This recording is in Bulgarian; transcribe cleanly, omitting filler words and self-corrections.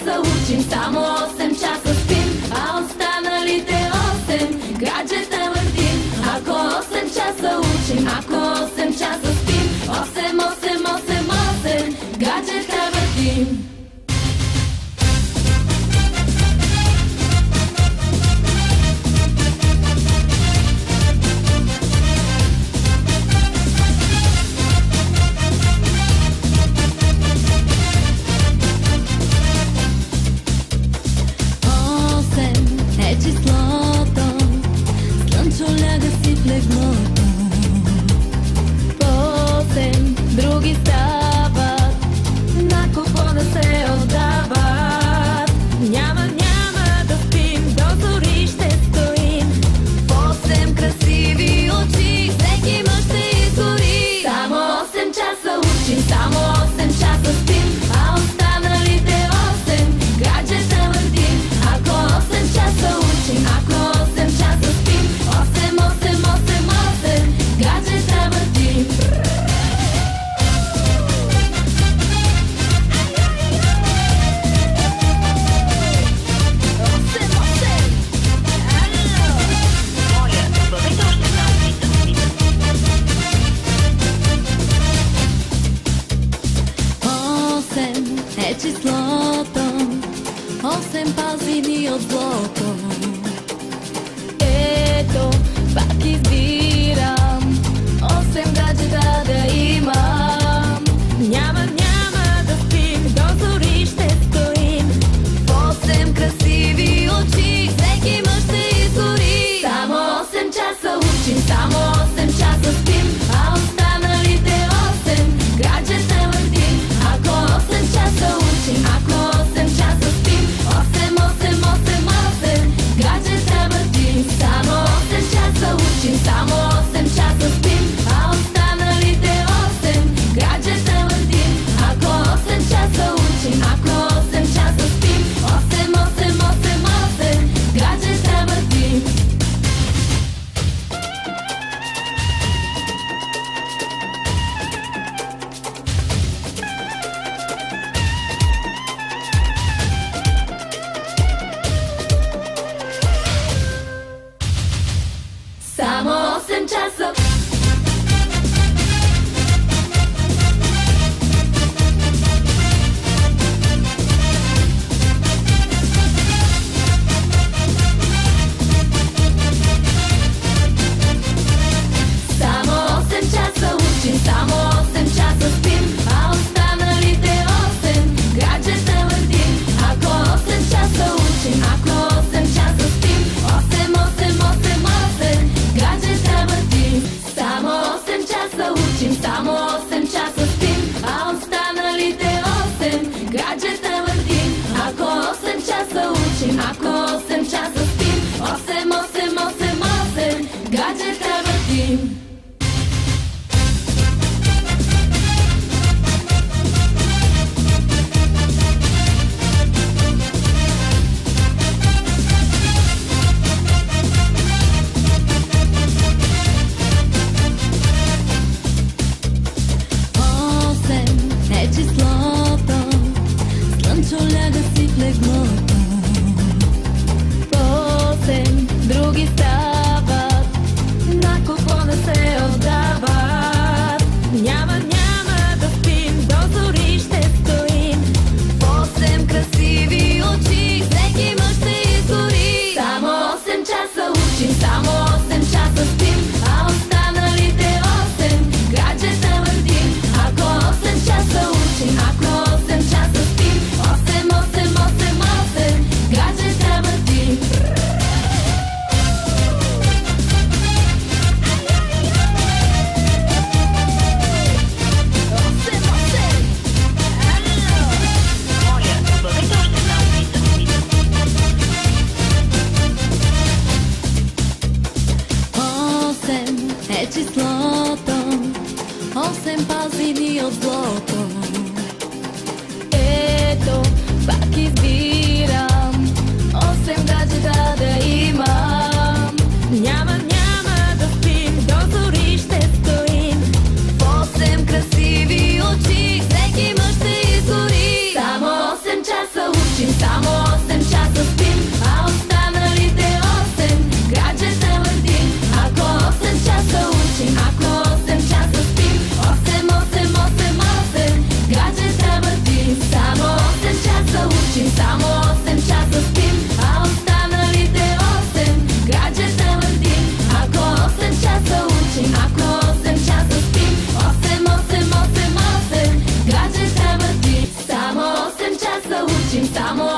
часа учим, само 8 часа спим, а останалите 8 гаджета въртим. Ако 8 часа учим, ако 8 часа спим, 8, 8, 8, 8 гаджета въртим. Числото 8 пази ни от злото. Ето, пак избирам 8 гаджета да имам. Няма да спим, до зори ще стоим. 8 красиви очи, всеки мъж ще изгори. Само 8 часа учим, само 8 часа спим, а останалите 8 гаджета въртим. Ако 8 часа учим, ако 8 часа спим, 8, 8, 8, 8 гаджета въртим. Само 8 часа учим, само 8 часа спим, а останалите 8 гаджета въртим. Ако 8 часа учим, ако 8 часа спим, 8, 8, 8, 8 гаджета въртим. Само 8 часа. Само 8 часа учим, само 8 часа спим, а останалите 8 гаджета въртим. Ако 8 часа учим, ако 8 часа спим, 8, 8, 8, 8 гаджета въртим. Само 8 часа учим, само 8 часа спим, а останалите 8 гаджета въртим. Ако 8 часа учим, ако 8 часа спим, 8, 8, 8, 8 гаджета въртим. Числото, слънчо ляга си в леглото. 8 други стават, на какво да се отдават. Няма да спим, до зори ще стоим. 8 красиви очи, всеки мъж ще изгори. Само 8 часа учим, само 8 часа спим, а останалите 8 гаджета въртим. Ако 8 часа учим, ако 8 часа спим, 8, 8, 8, 8 гаджета въртим. Числото 8 пази ни от злото. Ето, пак избирам 8 гаджета да имам. Няма да спим, до зори ще стоим. 8 красиви очи, всеки мъж ще изгори. Само 8 часа учим, Samo